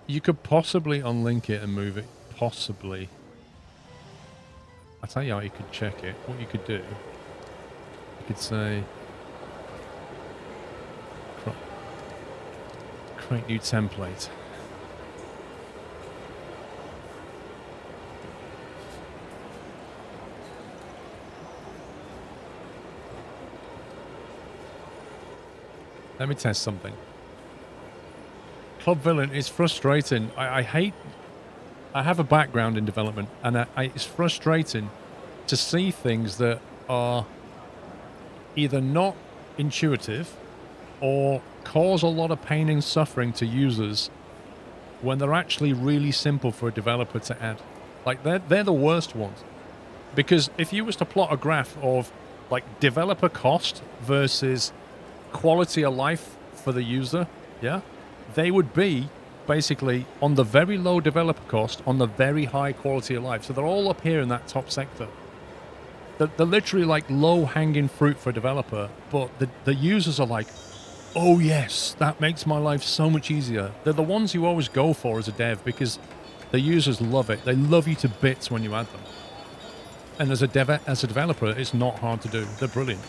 You could possibly unlink it and move it. Possibly. I'll tell you how you could check it. What you could do. You could say... Create new template. Let me test something. Club Villain is frustrating. I hate... I have a background in development, and it's frustrating to see things that are either not intuitive or cause a lot of pain and suffering to users when they're actually really simple for a developer to add. Like, they're the worst ones. Because if you was to plot a graph of, like, developer cost versus quality of life for the user, yeah, they would be basically on the very low developer cost, on the very high quality of life. So they're all up here in that top sector. They're literally like low-hanging fruit for a developer, but the users are like, oh yes, that makes my life so much easier. They're the ones you always go for as a dev because the users love it. They love you to bits when you add them. And as a developer, it's not hard to do. They're brilliant.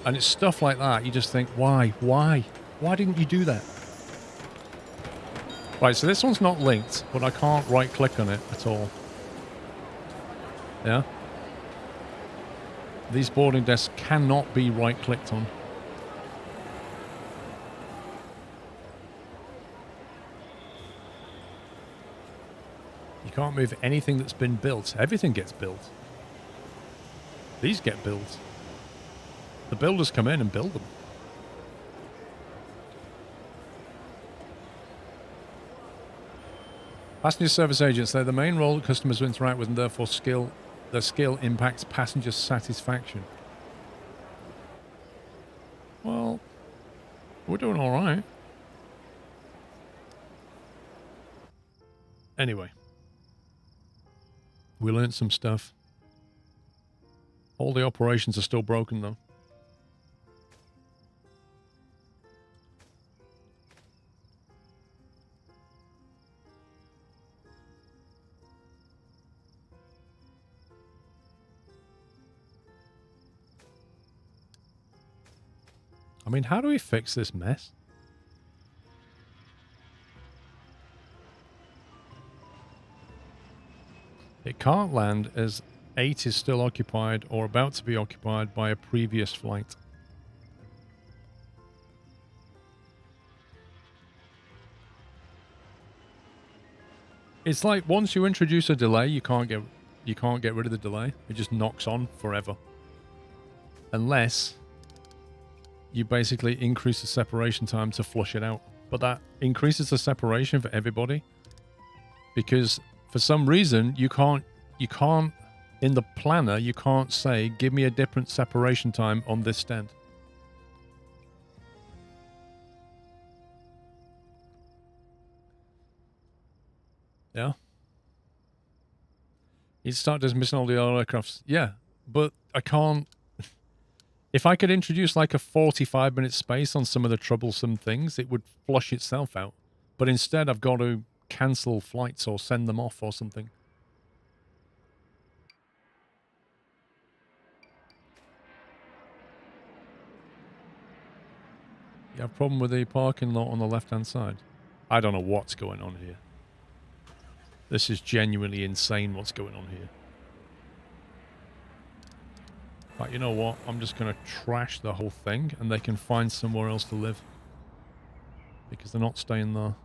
And it's stuff like that. You just think, why? Why? Why didn't you do that? Right, so this one's not linked, but I can't right-click on it at all. Yeah? These boarding desks cannot be right-clicked on. You can't move anything that's been built. Everything gets built. These get built. The builders come in and build them. Passenger service agents, they're the main role that customers interact with, and therefore their skill impacts passenger satisfaction. Well, we're doing all right. Anyway. We learned some stuff. All the operations are still broken, though. I mean, how do we fix this mess? It can't land as 8 is still occupied or about to be occupied by a previous flight. It's like once you introduce a delay, you can't get rid of the delay. It just knocks on forever. Unless you basically increase the separation time to flush it out. But that increases the separation for everybody because for some reason you can't in the planner you can't say give me a different separation time on this stand. Yeah. You start dismissing all the other aircrafts. Yeah, but I can't. If I could introduce like a 45-minute space on some of the troublesome things, it would flush itself out. But instead, I've got to cancel flights or send them off or something. You have a problem with the parking lot on the left-hand side? I don't know what's going on here. This is genuinely insane what's going on here. But you know what? I'm just going to trash the whole thing and they can find somewhere else to live. Because they're not staying there.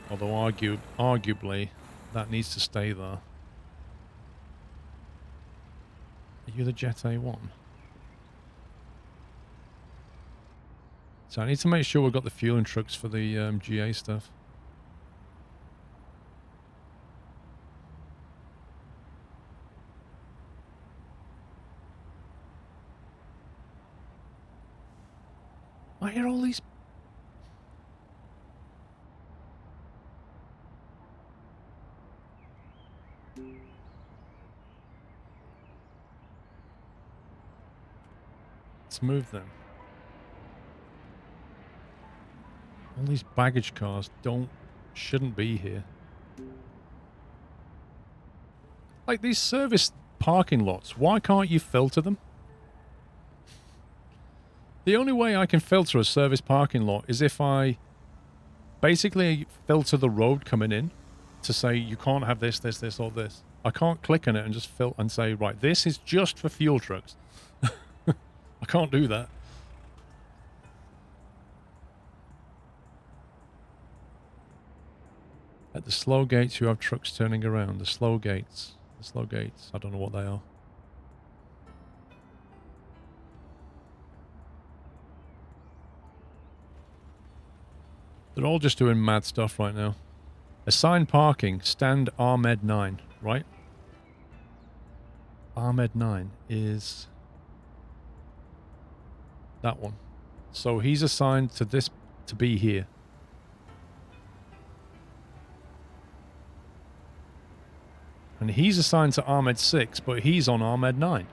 Although arguably, that needs to stay there. Are you the Jet A1? So I need to make sure we've got the fueling trucks for the GA stuff. Why are all these... Let's move them. All these baggage cars shouldn't be here. Like these service parking lots, why can't you filter them? The only way I can filter a service parking lot is if I basically filter the road coming in to say you can't have this, this, this, or this. I can't click on it and just filter and say, right, this is just for fuel trucks. I can't do that. At the slow gates, you have trucks turning around. The slow gates. The slow gates. I don't know what they are. They're all just doing mad stuff right now. Assigned parking. Stand Ahmed 9. Right? Ahmed 9 is that one. So he's assigned to this to be here. And he's assigned to Ahmed 6, but he's on Ahmed 9.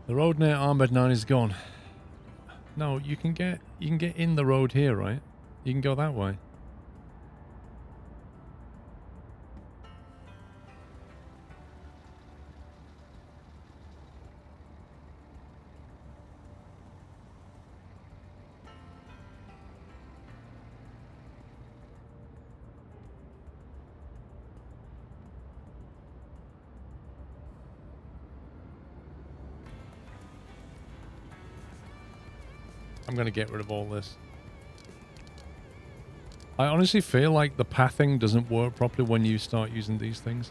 The road near Ahmed 9 is gone. No, you can get in the road here, right? You can go that way. I'm going to get rid of all this. I honestly feel like the pathing doesn't work properly when you start using these things.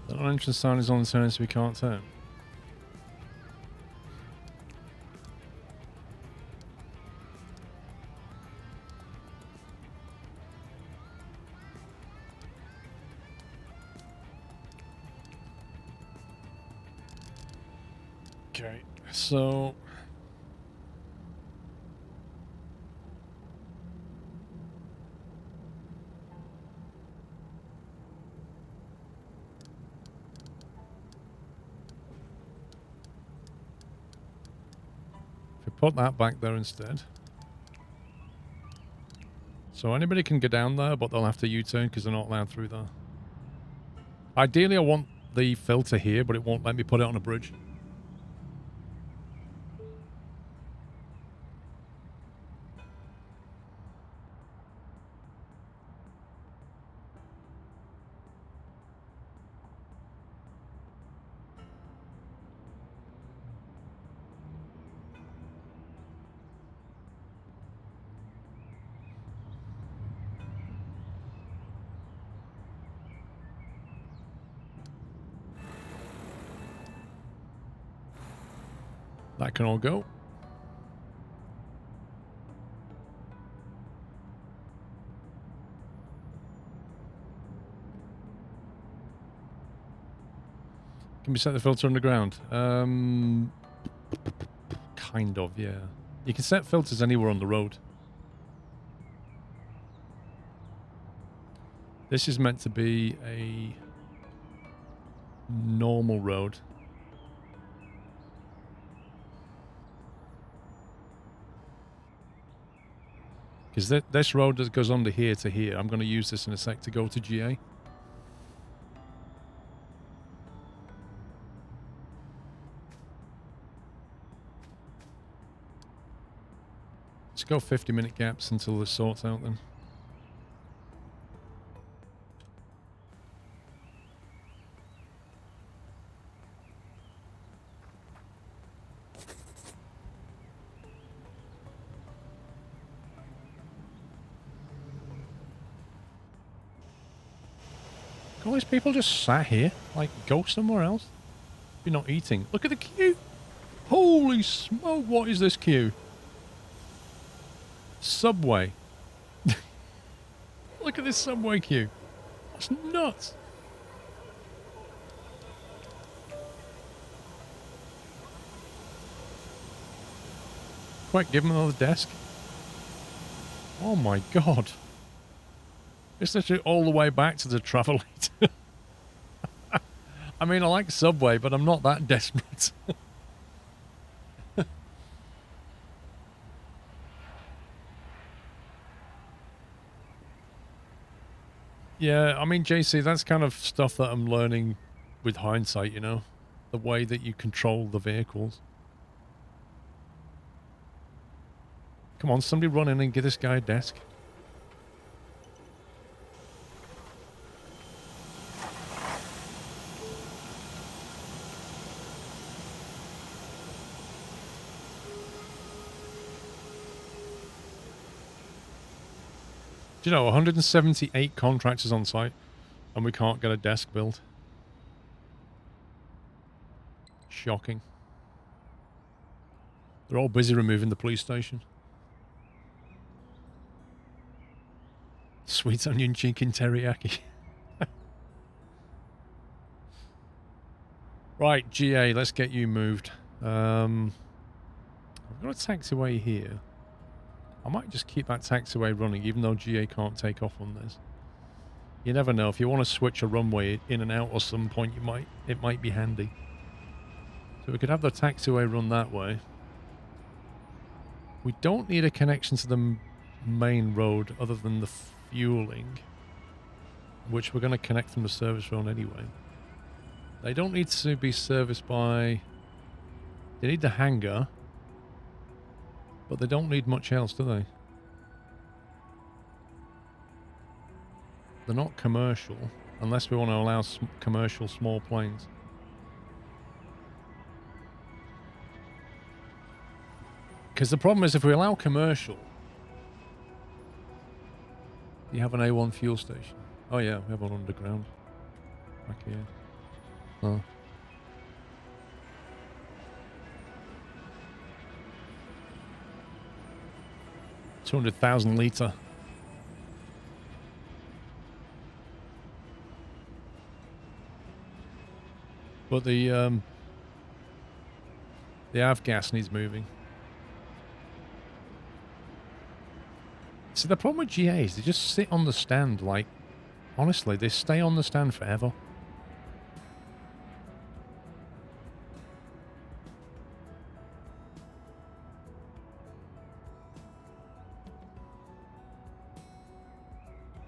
The entrance sign is on the turn, so we can't turn. Okay, so put that back there instead. So anybody can go down there, but they'll have to U-turn because they're not allowed through there. Ideally, I want the filter here, but it won't let me put it on a bridge. That can all go. Can we set the filter underground? Kind of, yeah. You can set filters anywhere on the road. This is meant to be a normal road. Because this road that goes under here to here, I'm going to use this in a sec to go to GA. Let's go 50-minute gaps until this sorts out then. all these people just sat here? Like, go somewhere else? You're not eating. Look at the queue. Holy smoke, what is this queue? Subway. Look at this subway queue. That's nuts. Quick, give him another desk. Oh my god. It's literally all the way back to the travel lead. I mean, I like Subway, but I'm not that desperate. Yeah, I mean, JC, that's kind of stuff that I'm learning with hindsight, you know? The way that you control the vehicles. Come on, somebody run in and give this guy a desk. Do you know, 178 contractors on site, and we can't get a desk built. Shocking. They're all busy removing the police station. Sweet onion chicken teriyaki. Right, GA, let's get you moved. I've got a taxiway here. I might just keep that taxiway running, even though GA can't take off on this. You never know. If you want to switch a runway in and out at some point, it might be handy. So we could have the taxiway run that way. We don't need a connection to the main road other than the fueling, which we're going to connect from the service road anyway. They don't need to be serviced by... They need the hangar, but they don't need much else, do they? They're not commercial, unless we want to allow commercial small planes. Because the problem is, if we allow commercial, you have an A1 fuel station. Oh yeah, we have one underground. Back here. Oh. $200,000 litre. But the avgas needs moving. See, the problem with GA is they just sit on the stand, like, honestly, they stay on the stand forever.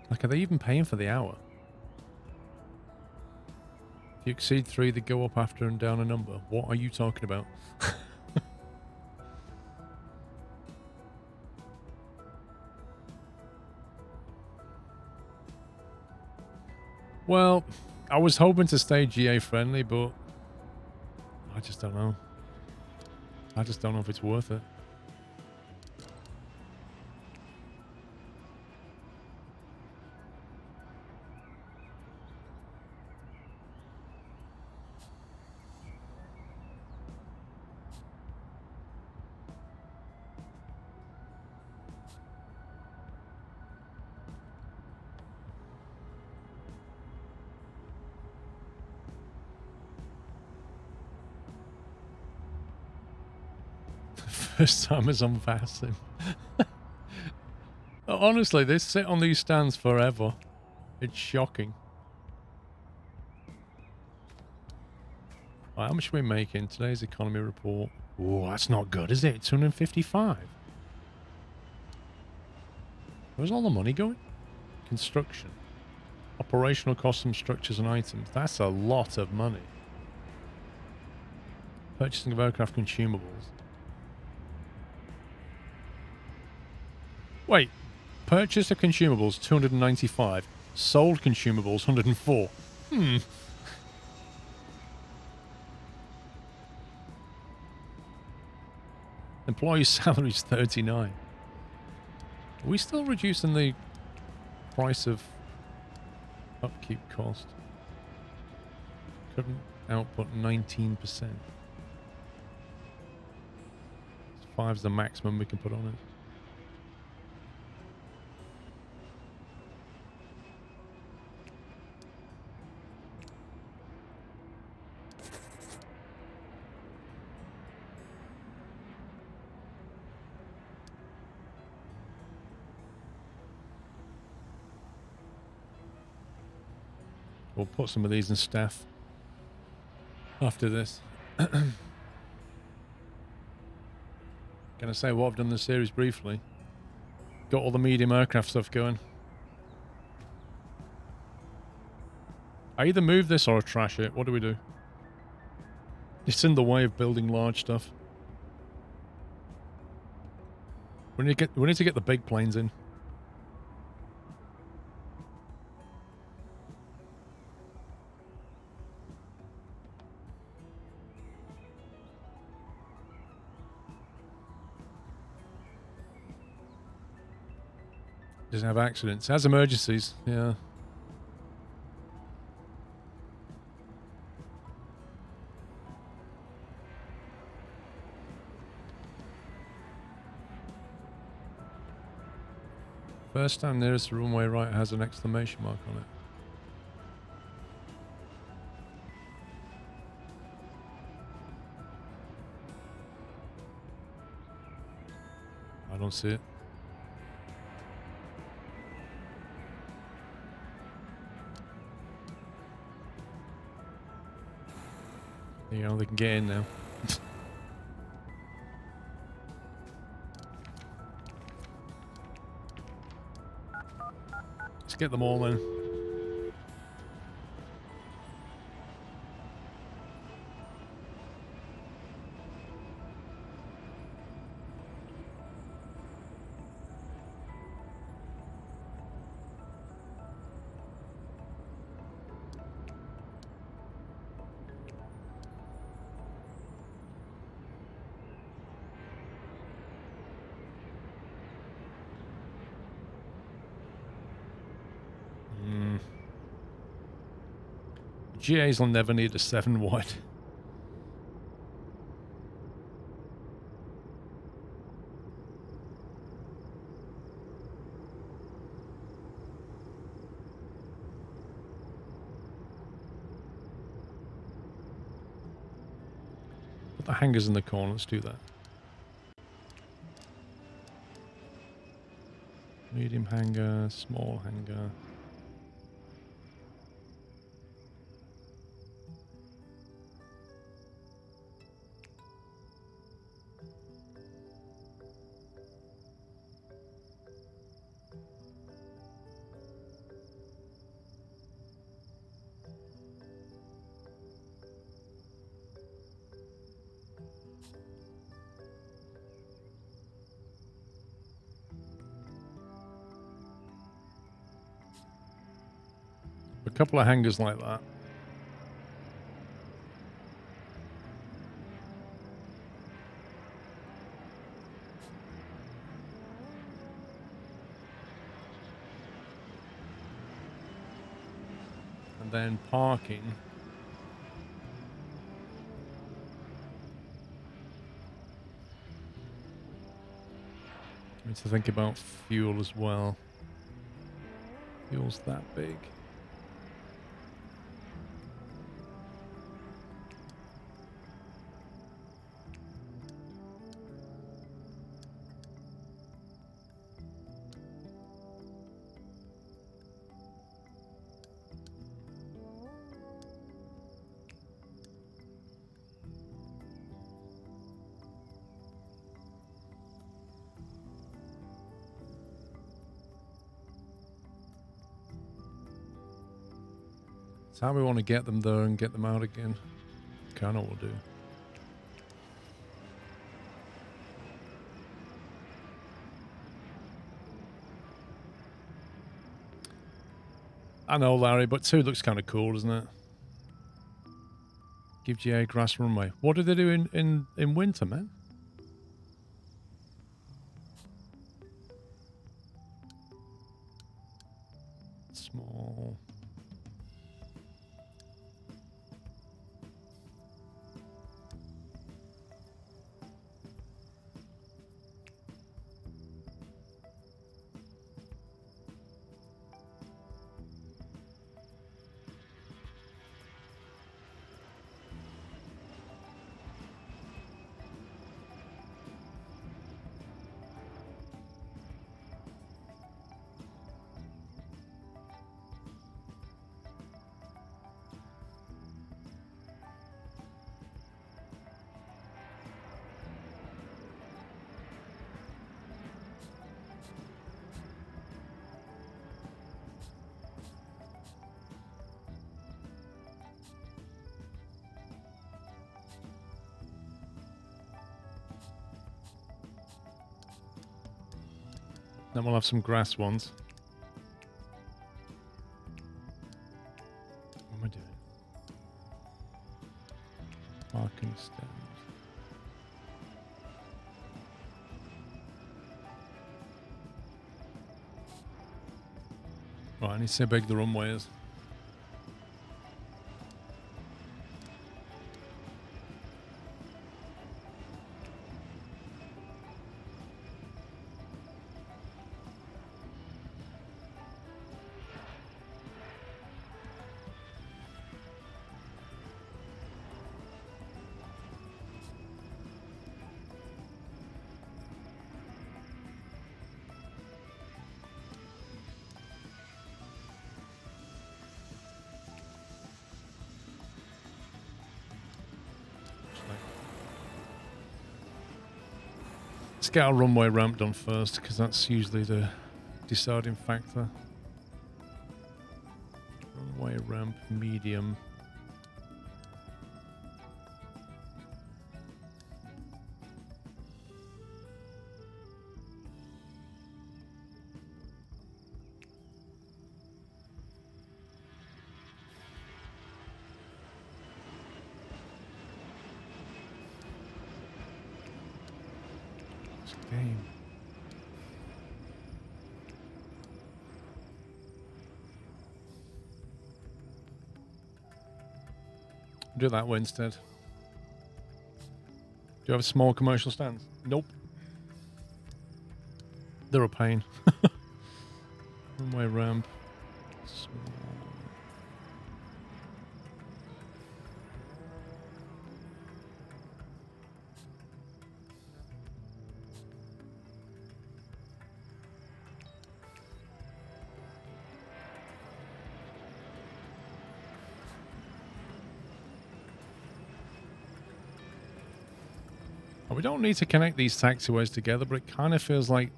Like, are they even paying for the hour? If you exceed 3, they go up after and down a number. What are you talking about? Well, I was hoping to stay GA friendly, but I just don't know. I just don't know if it's worth it. First timers on fasting. Honestly, they sit on these stands forever. It's shocking. Right, how much are we making? Today's economy report. Oh, that's not good, is it? 255. Where's all the money going? Construction. Operational custom structures and items. That's a lot of money. Purchasing of aircraft consumables. Wait, purchase of consumables 295, sold consumables 104. Employee salaries 39. Are we still reducing the price of upkeep cost? Current output 19%. 5 is the maximum we can put on it. We'll put some of these in staff after this. Can I say what I've done in the series briefly? Got all the medium aircraft stuff going. I either move this or I trash it. What do we do? It's in the way of building large stuff. We need to get the big planes in. Doesn't have accidents. Has emergencies. Yeah. First stand nearest the runway right has an exclamation mark on it. I don't see it. You know, they can get in now. Let's get them all in. GAs will never need a 7 wide. Put the hangars in the corner, let's do that. Medium hangar, small hangar. A couple of hangars like that. And then parking. Need to think about fuel as well. Fuel's that big. That's how we want to get them there and get them out again. Kind of will do. I know, Larry, but 2 looks kind of cool, doesn't it? Give GA grass runway. What do they do in winter, man? Small. Then we'll have some grass ones. What am I doing? Parking stems. Right, I need to see how big the runway is. Let's get our runway ramp done first, because that's usually the deciding factor. Runway ramp, medium. Game. Do that way instead. Do you have a small commercial stand? Nope. They're a pain. Runway ramp. Small. We don't need to connect these taxiways together, but it kind of feels like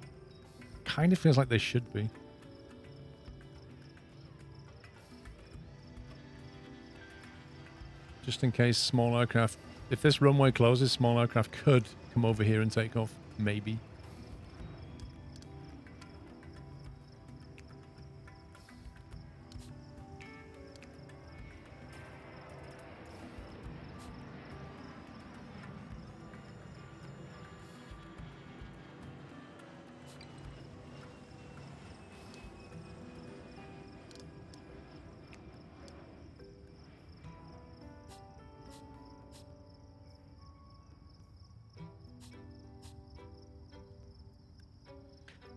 they should be. Just in case small aircraft, if this runway closes, small aircraft could come over here and take off, maybe.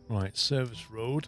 Right, service road.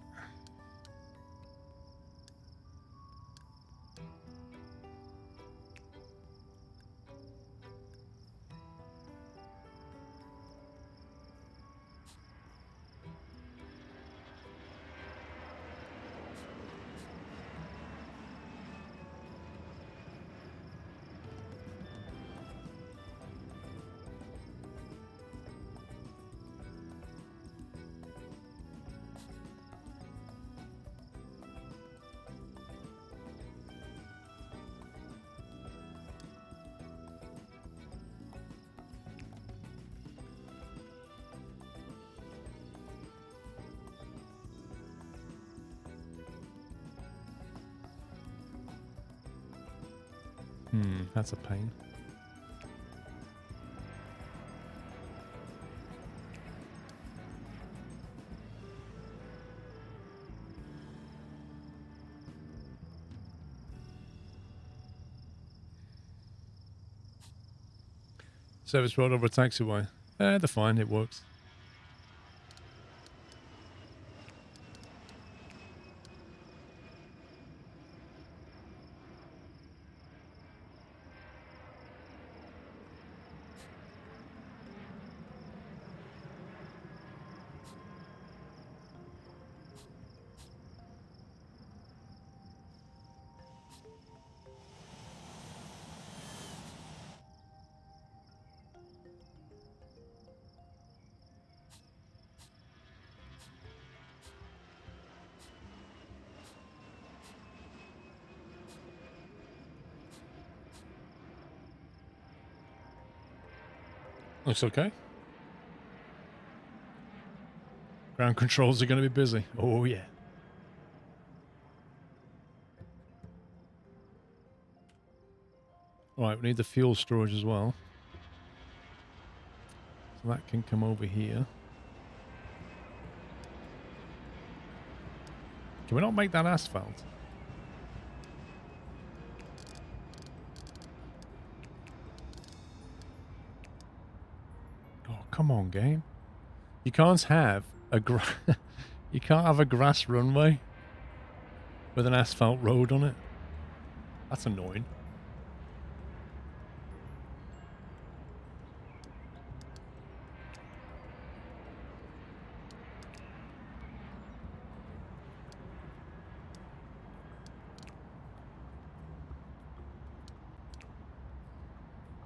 That's a pain. Service road over a taxiway. They're fine, it works. Looks okay. Ground controls are going to be busy. Oh, yeah. Right, we need the fuel storage as well. So that can come over here. Can we not make that asphalt? Oh, come on, game. You can't have a you can't have a grass runway with an asphalt road on it. That's annoying.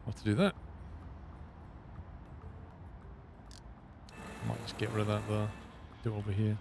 What to do that? Might just get rid of that there. Do it over here.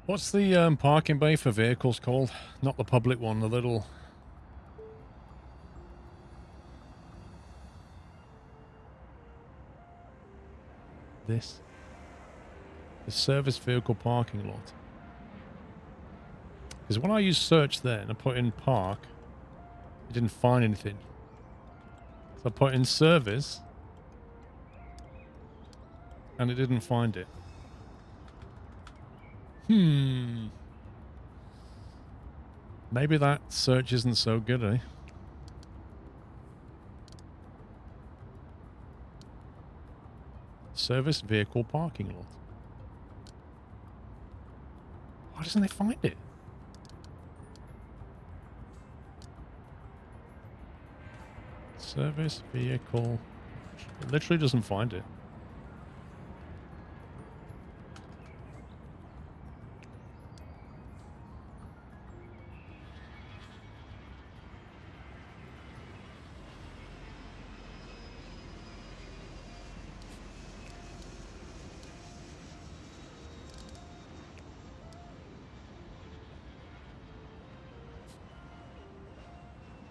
What's the parking bay for vehicles called? Not the public one, the little... This? The service vehicle parking lot. Because when I used search there and I put in park, it didn't find anything. So I put in service and it didn't find it. Maybe that search isn't so good, eh? Service vehicle parking lot. Why doesn't it find it? Service vehicle. It literally doesn't find it.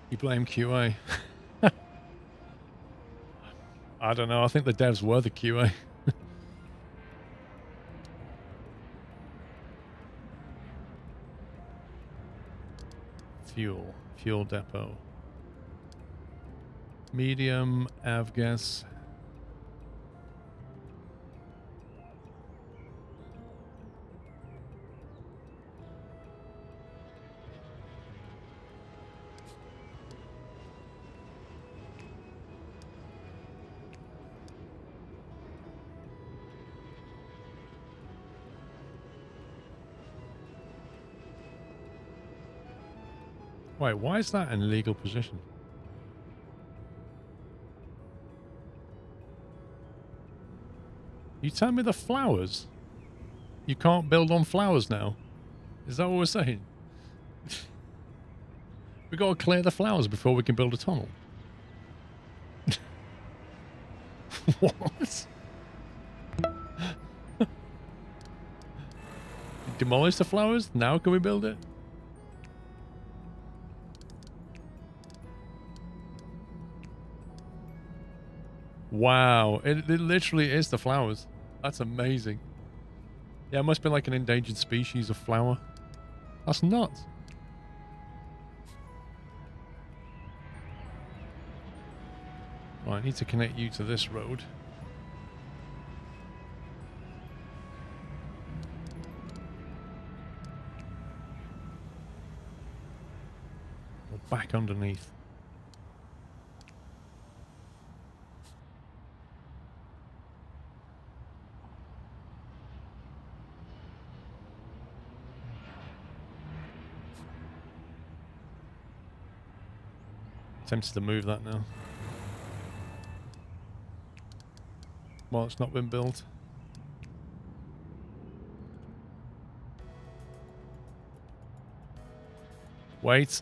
You blame QA. I don't know. I think the devs were the QA. Fuel depot. Medium, avgas. Wait, why is that an illegal position? You tell me the flowers? You can't build on flowers now? Is that what we're saying? We gotta clear the flowers before we can build a tunnel. What? Demolish the flowers? Now can we build it? Wow, it literally is the flowers. That's amazing. Yeah, it must be like an endangered species of flower. That's nuts. Right, I need to connect you to this road. Or back underneath. Tempted to move that now. Well, it's not been built. Wait.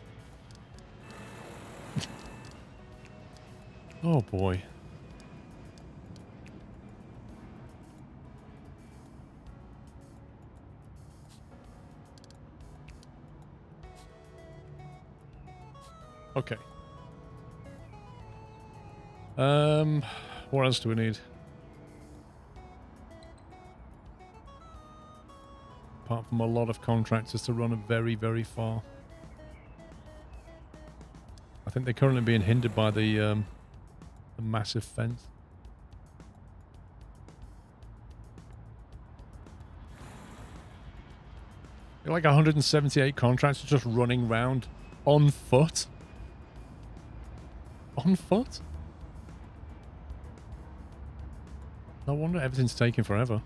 Oh boy. Okay. What else do we need? Apart from a lot of contractors to run it very, very far. I think they're currently being hindered by the massive fence. Like 178 contractors just running round on foot. On foot? No wonder everything's taking forever.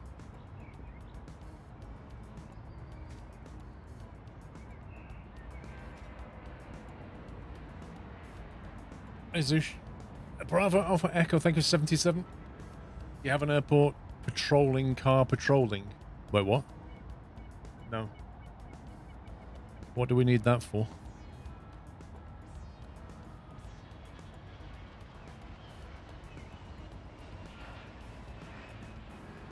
Hey Zoosh. Bravo Alpha Echo, thank you for 77. You have an airport patrolling car patrolling. Wait, what? No. What do we need that for?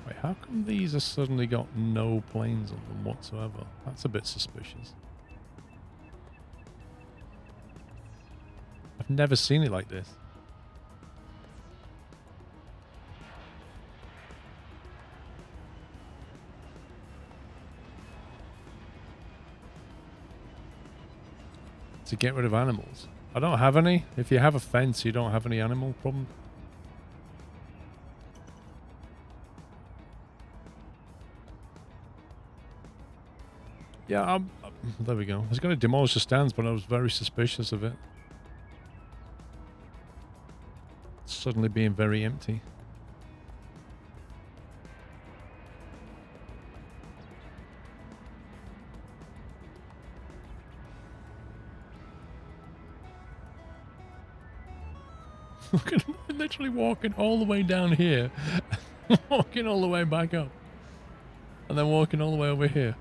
Wait, how come these have suddenly got no planes on them whatsoever? That's a bit suspicious. I've never seen it like this. To get rid of animals. I don't have any. If you have a fence, you don't have any animal problem. Yeah, there we go. I was going to demolish the stands, but I was very suspicious of it. Suddenly being very empty. Look at him literally walking all the way down here, walking all the way back up, and then walking all the way over here.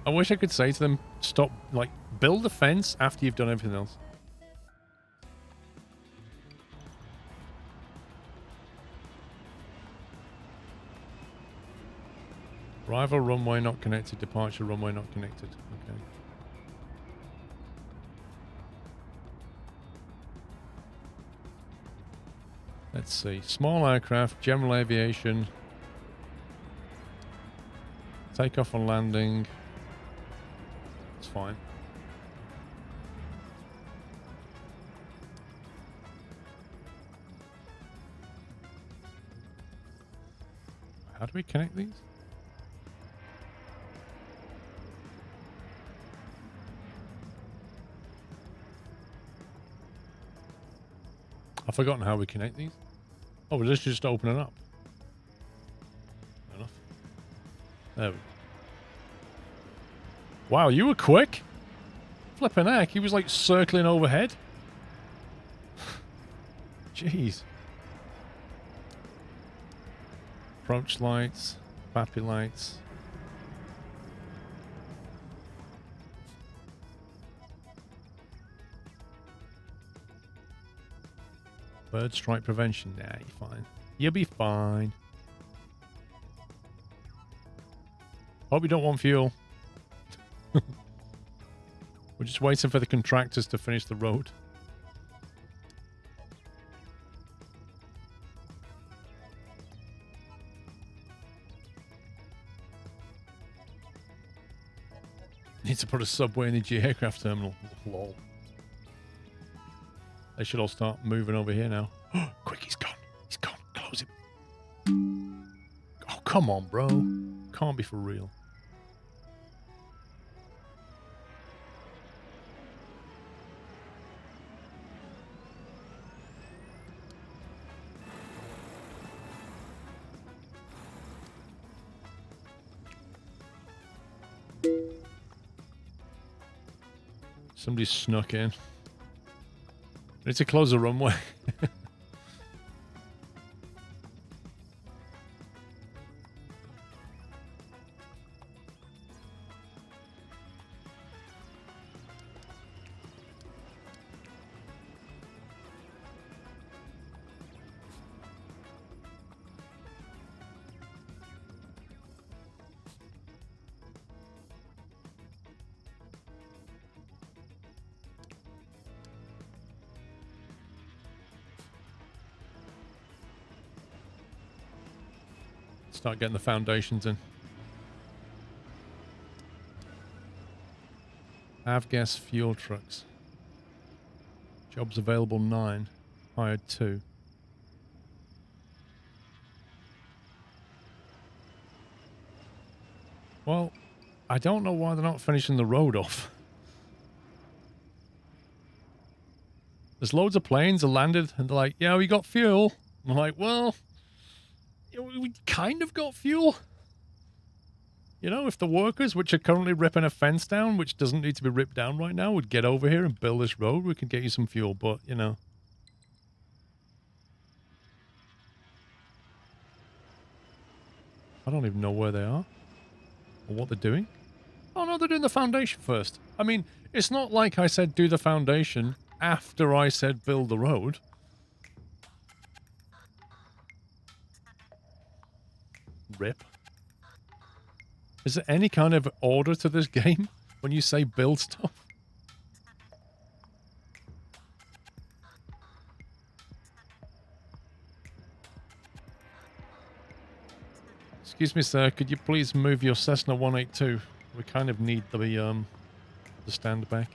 I wish I could say to them, stop, like, build a fence after you've done everything else. Arrival runway not connected, departure runway not connected. Okay. Let's see. Small aircraft, general aviation. Takeoff and landing. It's fine. How do we connect these? I've forgotten how we connect these. Oh, well, let's just open it up. Fair enough. There we go. Wow, you were quick. Flipping heck, he was like circling overhead. Jeez. Approach lights, bappy lights. Bird strike prevention. Nah, you're fine. You'll be fine. Hope you don't want fuel. We're just waiting for the contractors to finish the road. Need to put a subway in the G aircraft terminal. Lol. They should all start moving over here now. Quick, he's gone. He's gone. Close him. Oh, come on, bro. Can't be for real. Somebody snuck in. I need to close the runway. Start getting the foundations in. Avgas fuel trucks. Jobs available 9. Hired 2. Well, I don't know why they're not finishing the road off. There's loads of planes that landed and they're like, yeah, we got fuel. I'm like, well, we kind of got fuel. You know, if the workers, which are currently ripping a fence down, which doesn't need to be ripped down right now, would get over here and build this road, we could get you some fuel. But, you know. I don't even know where they are or what they're doing. Oh, no, they're doing the foundation first. I mean, it's not like I said do the foundation after I said build the road. Rip. Is there any kind of order to this game when you say build stuff? Excuse me, sir. Could you please move your Cessna 182? We kind of need the stand back.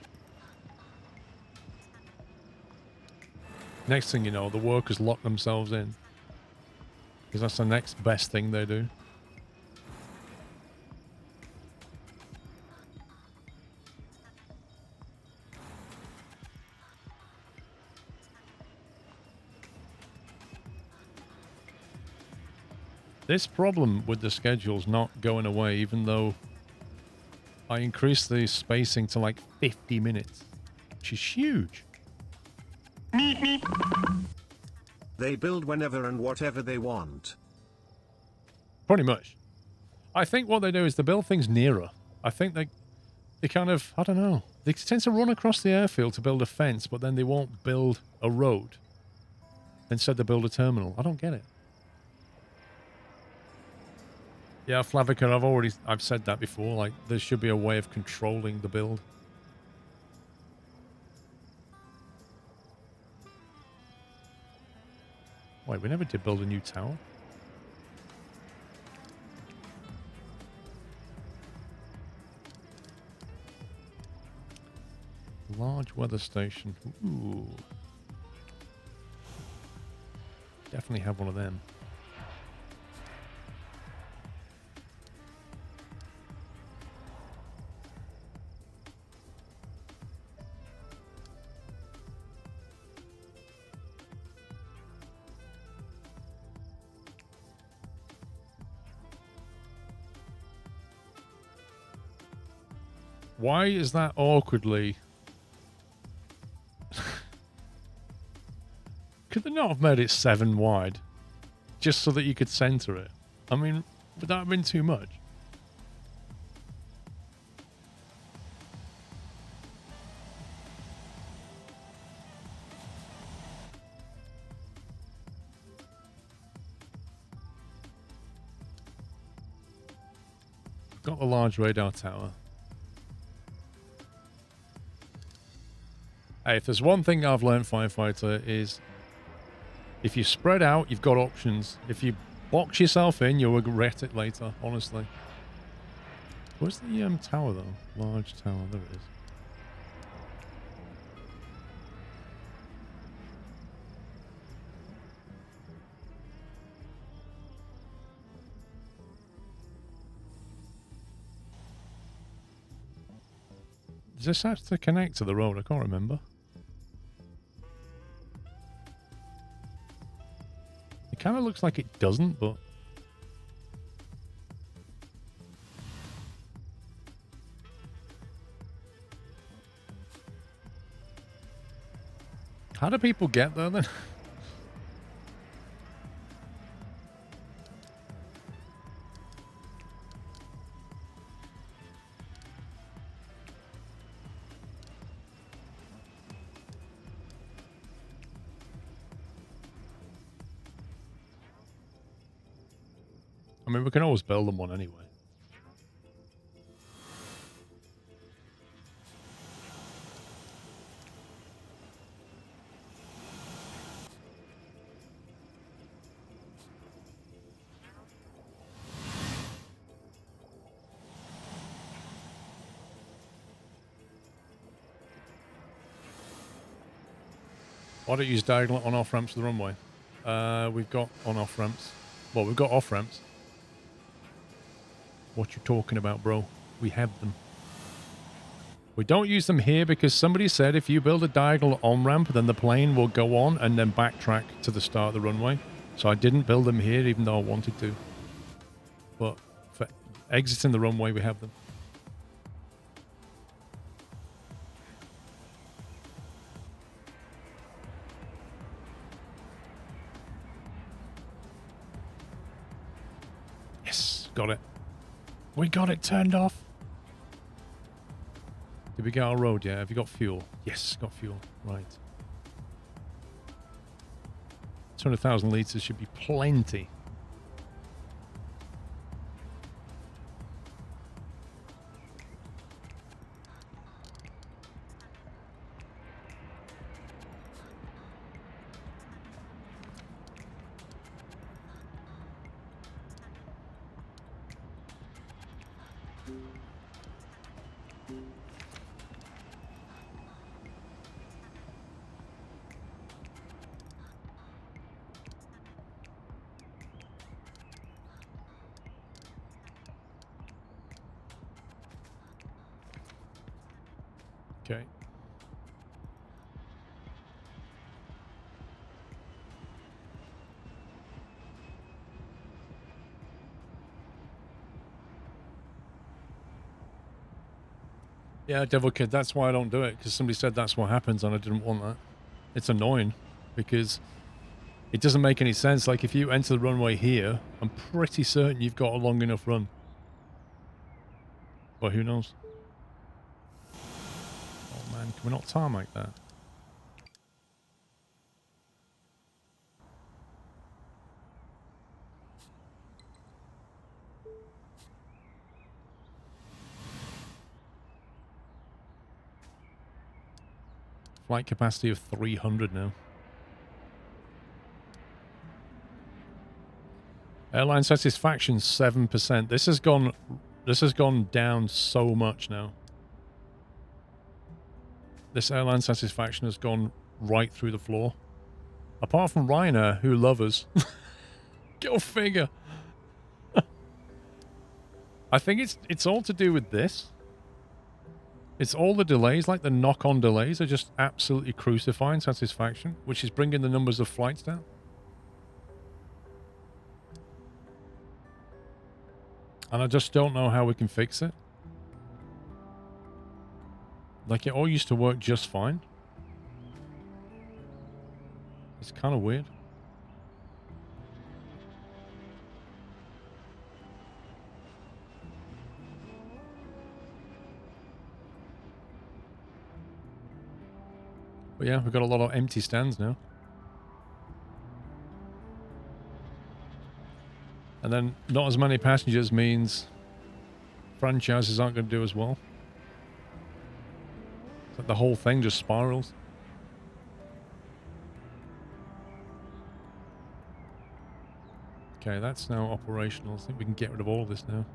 Next thing you know, the workers lock themselves in. Because that's the next best thing they do. This problem with the schedule's not going away, even though I increased the spacing to like 50 minutes, which is huge. They build whenever and whatever they want. Pretty much. I think what they do is they build things nearer. I think they kind of, I don't know. They tend to run across the airfield to build a fence, but then they won't build a road. Instead they build a terminal. I don't get it. Yeah, Flavica, I've said that before. Like, there should be a way of controlling the build. Wait, we never did build a new tower. Large weather station. Ooh. Definitely have one of them. Why is that awkwardly? Could they not have made it 7 wide? Just so that you could center it? I mean, would that have been too much? Got a large radar tower. Hey, if there's one thing I've learned, Firefighter, is if you spread out, you've got options. If you box yourself in, you'll regret it later, honestly. Where's the tower, though? Large tower, there it is. Does this have to connect to the road? I can't remember. It kind of looks like it doesn't, but... How do people get there, then? I mean, we can always build them one anyway. Why don't you use diagonal on-off ramps to the runway? We've got on-off ramps. Well, we've got off ramps. What you talking about, bro? We have them. We don't use them here because somebody said if you build a diagonal on-ramp, then the plane will go on and then backtrack to the start of the runway. So I didn't build them here even though I wanted to. But for exiting the runway, we have them. Yes, got it. We got it turned off. Did we get our road yet? Have you got fuel? Yes, got fuel. Right. 200,000 litres should be plenty. Okay. Yeah, Devil Kid, that's why I don't do it, because somebody said that's what happens and I didn't want that. It's annoying because it doesn't make any sense. Like if you enter the runway here, I'm pretty certain you've got a long enough run. But who knows? Oh man, can we not tarmac that? Flight capacity of 300 now. Airline satisfaction 7%. This has gone down so much now. This airline satisfaction has gone right through the floor. Apart from Ryanair, who love us. Go figure. I think it's all to do with this. It's all the delays, like the knock-on delays are just absolutely crucifying satisfaction, which is bringing the numbers of flights down. And I just don't know how we can fix it. Like, it all used to work just fine. It's kind of weird. But yeah, we've got a lot of empty stands now. And then not as many passengers means franchises aren't going to do as well. It's like the whole thing just spirals. Okay, that's now operational. I think we can get rid of all of this now.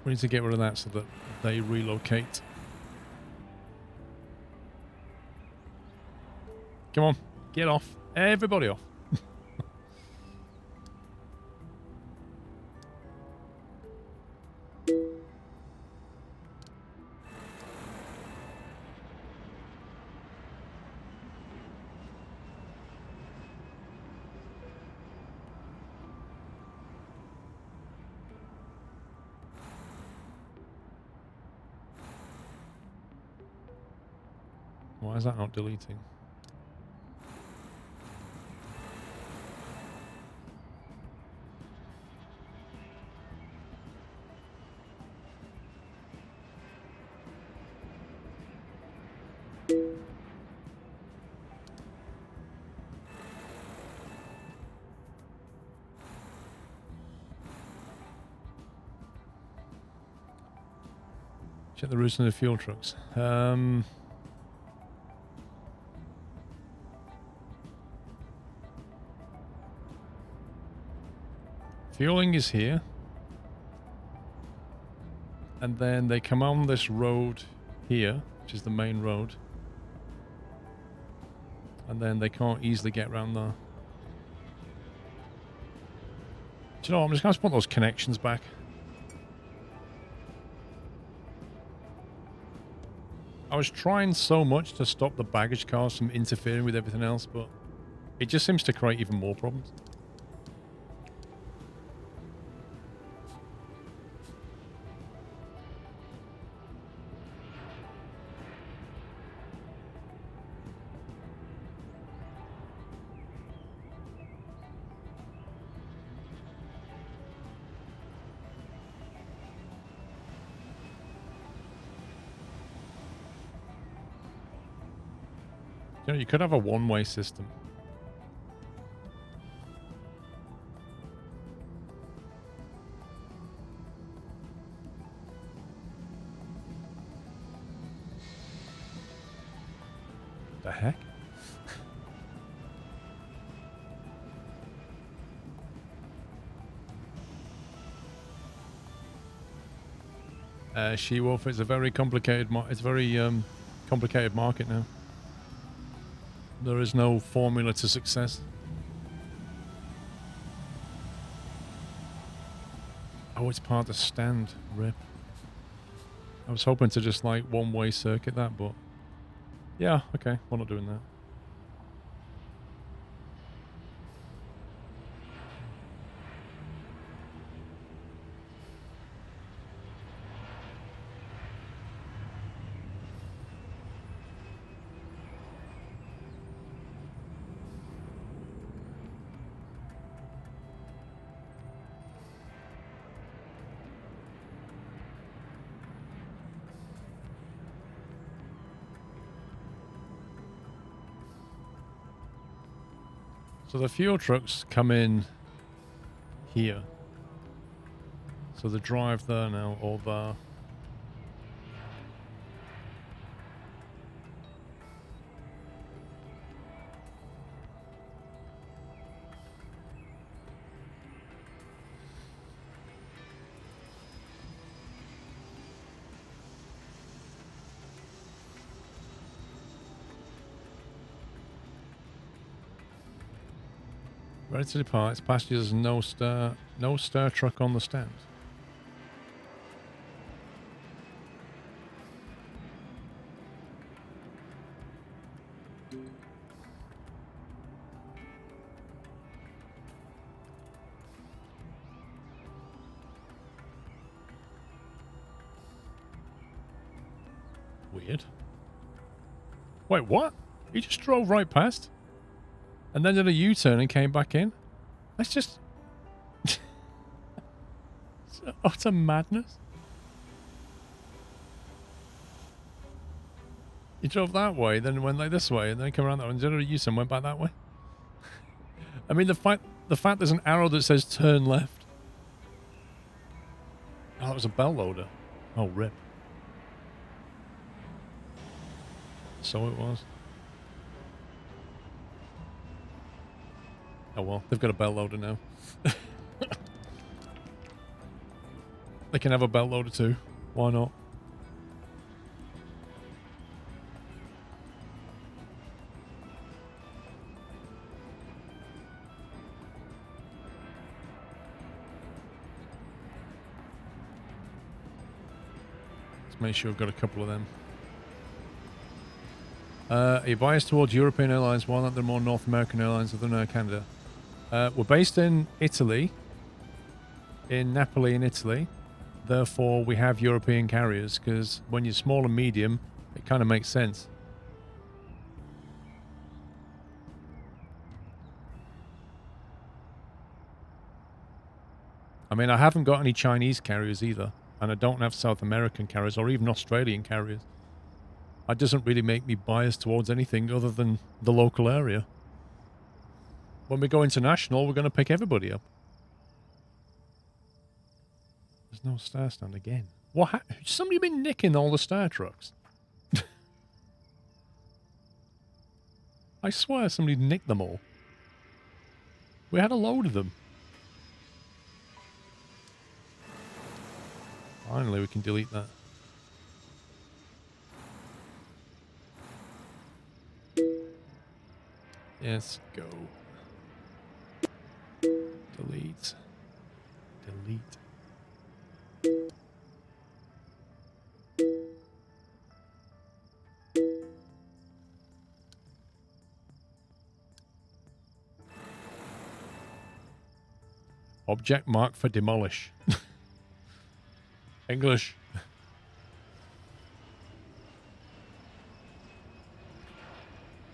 We need to get rid of that so that they relocate. Come on, get off. Everybody off. Why is that not deleting? Check the routes and the fuel trucks. Fueling is here. And then they come on this road here, which is the main road. And then they can't easily get around there. Do you know what? I'm just going to put those connections back. I was trying so much to stop the baggage cars from interfering with everything else, but it just seems to create even more problems. You know, you could have a one-way system. The heck? She-Wolf, it's a very complicated complicated market now. There is no formula to success. Oh, it's part of the stand. Rip. I was hoping to just like one-way circuit that, but yeah, okay, we're not doing that. So the fuel trucks come in here. So they drive there now, or there. Ready to depart. It's passengers, no stir truck on the stand. Weird. Wait, what? He just drove right past? And then did a U-turn and came back in? That's just... it's utter madness. He drove that way, then went like this way, and then came around that way, and did a U-turn, went back that way. I mean, the fact there's an arrow that says turn left. Oh, that was a bell loader. Oh, rip. So it was. Oh well, they've got a belt loader now. They can have a belt loader too. Why not? Let's make sure we've got a couple of them. Are you biased towards European airlines? Why aren't there more North American airlines other than Canada? We're based in Italy, in Napoli in Italy. Therefore, we have European carriers, because when you're small and medium, it kind of makes sense. I mean, I haven't got any Chinese carriers either, and I don't have South American carriers or even Australian carriers. That doesn't really make me biased towards anything other than the local area. When we go international, we're going to pick everybody up. There's no star stand again. What? Somebody been nicking all the star trucks? I swear somebody nicked them all. We had a load of them. Finally, we can delete that. Yes, go. Delete. Delete. Object marked for demolish. English.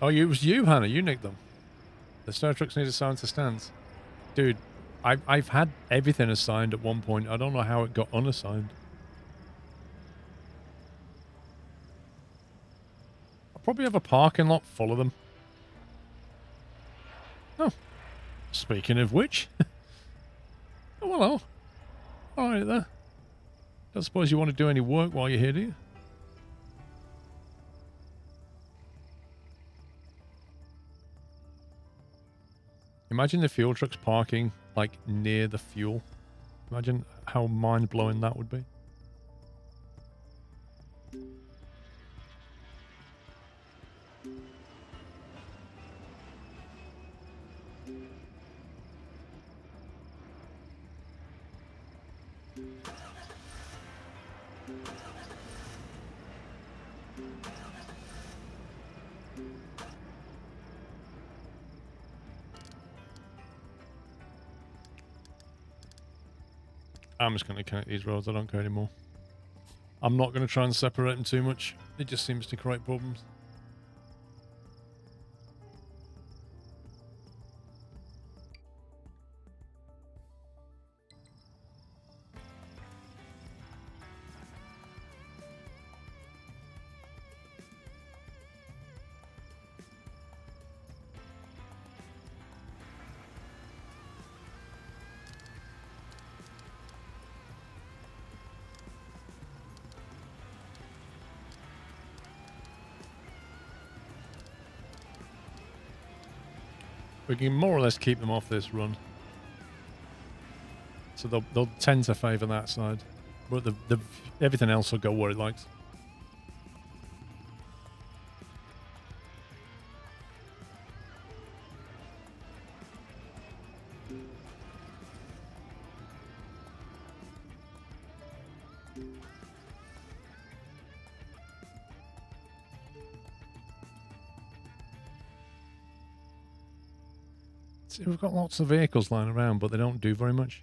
Oh, it was you, Hannah. You nicked them. The Star Trucks need assigned to stands. Dude, I've had everything assigned at one point. I don't know how it got unassigned. I'll probably have a parking lot full of them. Oh, speaking of which. Oh, hello. All right there. Don't suppose you want to do any work while you're here, do you? Imagine the fuel trucks parking, like, near the fuel. Imagine how mind-blowing that would be. I'm just going to connect these roads. I don't care anymore. I'm not going to try and separate them too much. It just seems to create problems. We can more or less keep them off this run. So they'll tend to favour that side. But everything else will go where it likes. See, we've got lots of vehicles lying around, but they don't do very much.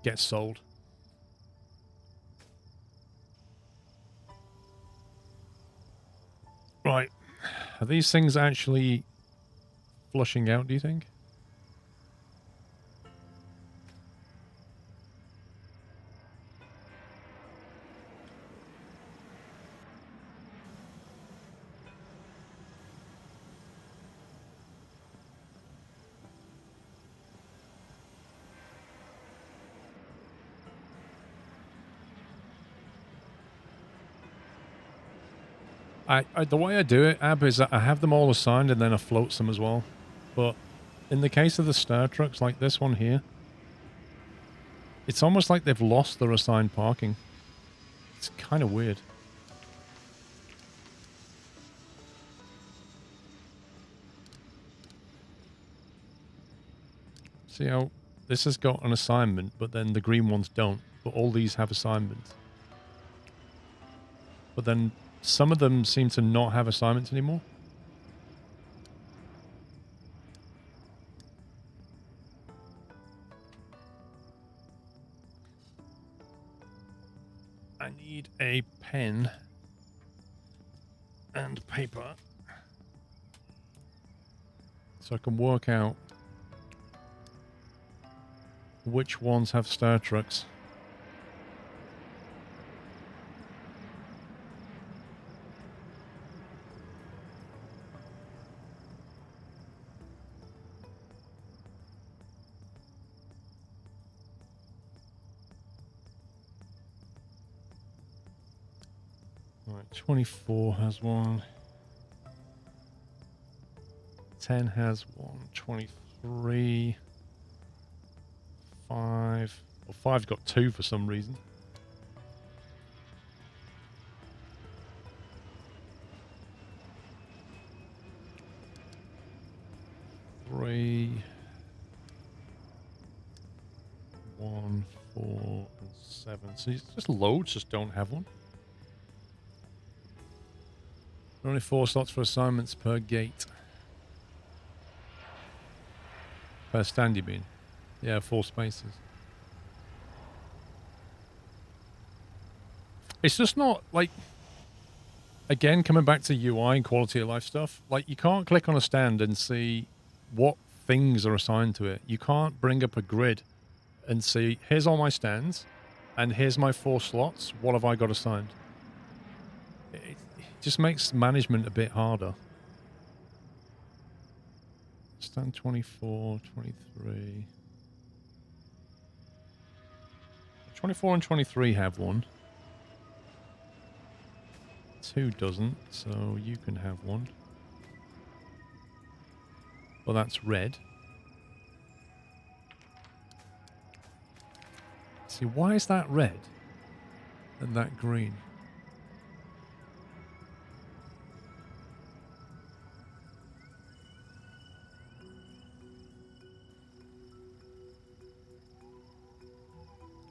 Get sold. Right. Are these things actually flushing out, do you think? The way I do it, Ab, is that I have them all assigned and then I float some as well. But in the case of the Star Trucks, like this one here, it's almost like they've lost their assigned parking. It's kind of weird. See how this has got an assignment, but then the green ones don't. But all these have assignments. But then some of them seem to not have assignments anymore. I need a pen and paper so I can work out which ones have Star Trucks. Right, 24 has one. 10 has one. 23. 5. Well, 5's got 2 for some reason. Three. 1, 4, and 7. So it's just loads just don't have one. There are only 4 slots for assignments per gate. Per stand, you mean? Yeah, 4 spaces. It's just not, like... Again, coming back to UI and quality of life stuff, like, you can't click on a stand and see what things are assigned to it. You can't bring up a grid and see, here's all my stands, and here's my 4 slots. What have I got assigned? It just makes management a bit harder. Stand 24, 23. 24 and 23 have one. 2 doesn't, so you can have one. Well, that's red. See, why is that red and that green?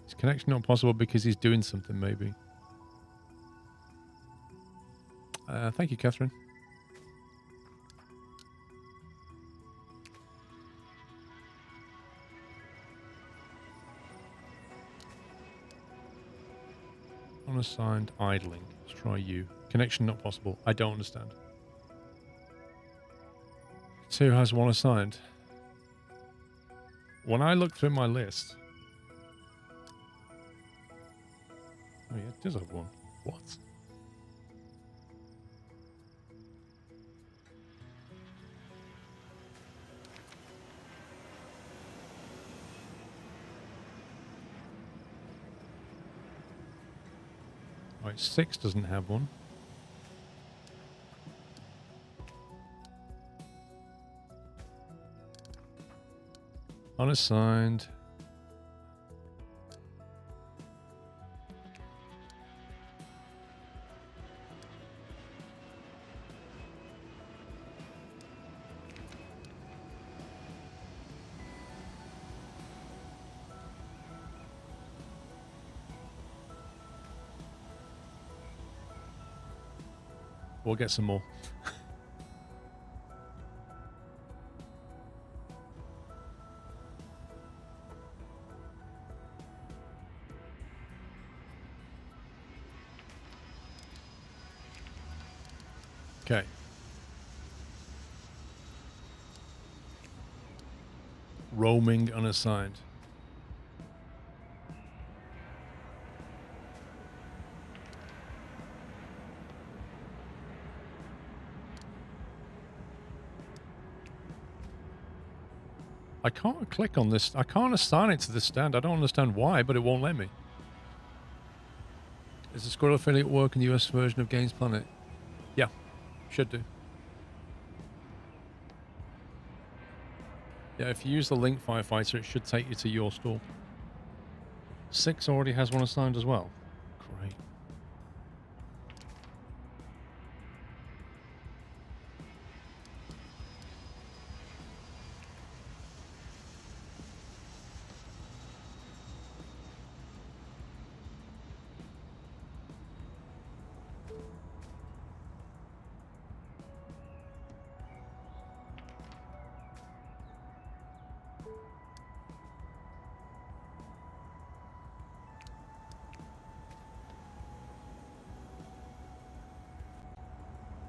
Is connection not possible because he's doing something, maybe? Thank you, Catherine. Unassigned idling. Let's try you. Connection not possible. I don't understand. 2 has 1 assigned. When I look through my list... Oh yeah, it does have 1. What? Right, 6 doesn't have 1. Unassigned. We'll get some more. Okay. Roaming unassigned. I can't click on this. I can't assign it to this stand. I don't understand why, but it won't let me. Is the Squirrel affiliate work in the US version of Games Planet? Yeah, should do. Yeah, if you use the link Firefighter, it should take you to your store. 6 already has 1 assigned as well. Great.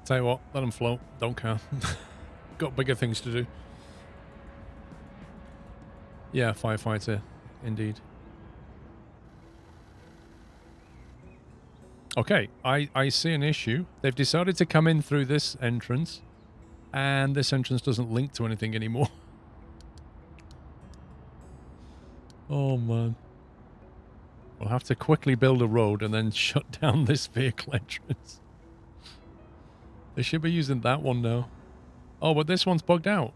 Tell you what, let them float. Don't care. Got bigger things to do. Yeah, Firefighter, indeed. Okay, I see an issue. They've decided to come in through this entrance, and this entrance doesn't link to anything anymore. Oh, man. We'll have to quickly build a road and then shut down this vehicle entrance. They should be using that one now. Oh, but this one's bugged out.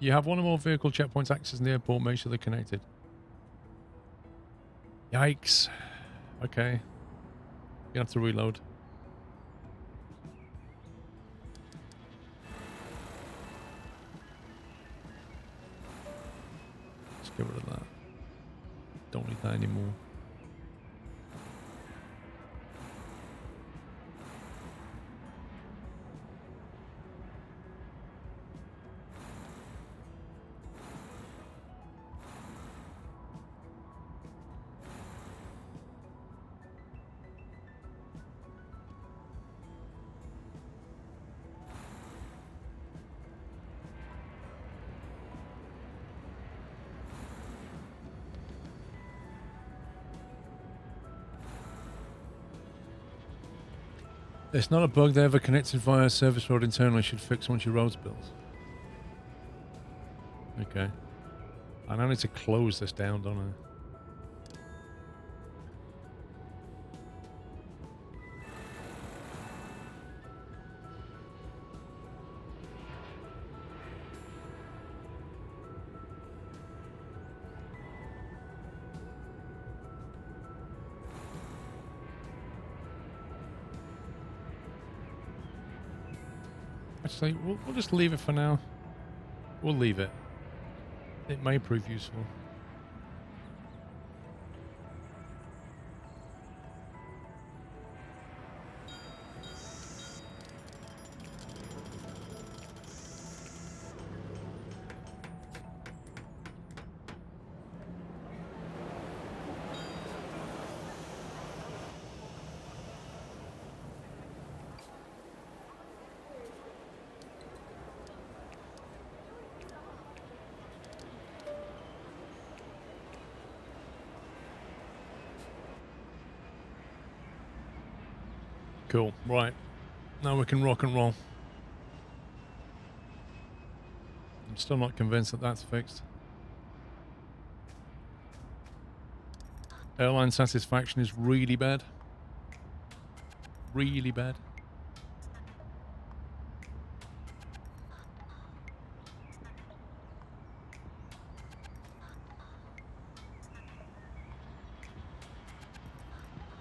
You have one or more vehicle checkpoints access in the airport. Make sure they're connected. Yikes. Okay. You have to reload. Let's get rid of that. Don't need that anymore. It's not a bug they ever connected via a service road internally. Should fix once your road's built. Okay. I now need to close this down, don't I? Actually, we'll just leave it for now. We'll leave it. It may prove useful. Cool. Right. Now we can rock and roll. I'm still not convinced that that's fixed. Airline satisfaction is really bad. Really bad.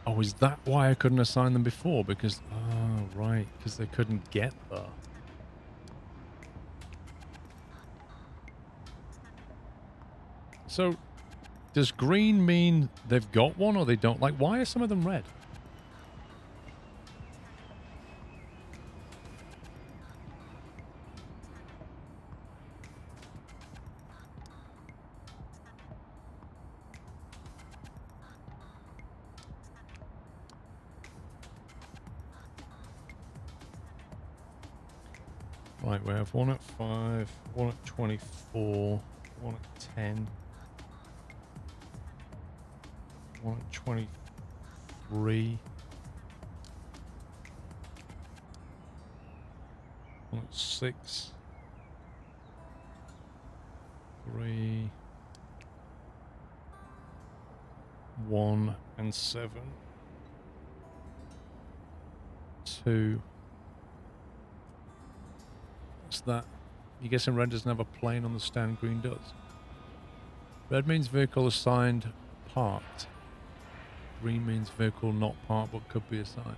Oh, is that why I couldn't assign them before? Because, oh, right, because they couldn't get there. So, does green mean they've got one or they don't? Like, why are some of them red? Right, we have one at 5, one at 24, one at 10, one at 23, one at 6, 3, 1 and 7, 2. What's that? You guessing red doesn't have a plane on the stand, green does. Red means vehicle assigned parked. Green means vehicle not parked but could be assigned.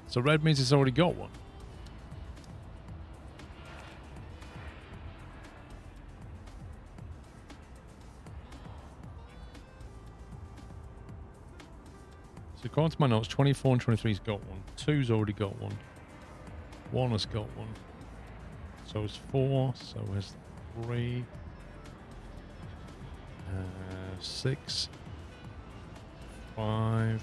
So red means it's already got one. So according to my notes, 24 and 23's got one. 2's already got one. 1 has got one. So is 4. So is 3. 6. 5.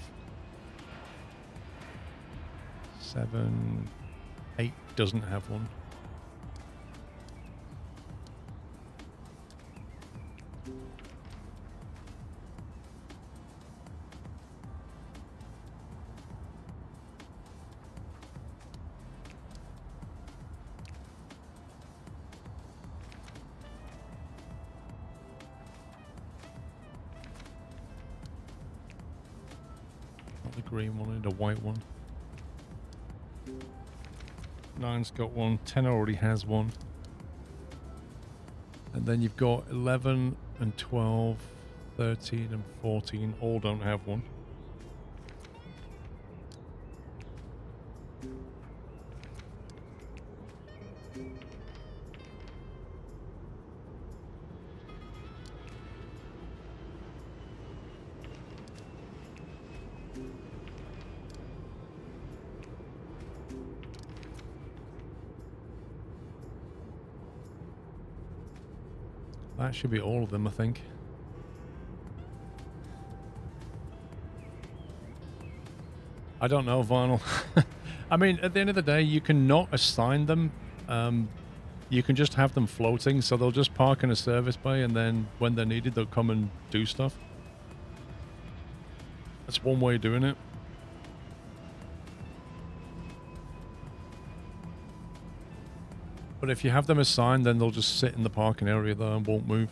7. 8 doesn't have one. Green one and a white one. 9's got one. 10 already has one. And then you've got 11 and 12, 13 and 14 all don't have one. That should be all of them, I think. I don't know, Vinyl. I mean, at the end of the day, you can not assign them. You can just have them floating, so they'll just park in a service bay, and then when they're needed, they'll come and do stuff. That's one way of doing it. But if you have them assigned, then they'll just sit in the parking area there and won't move.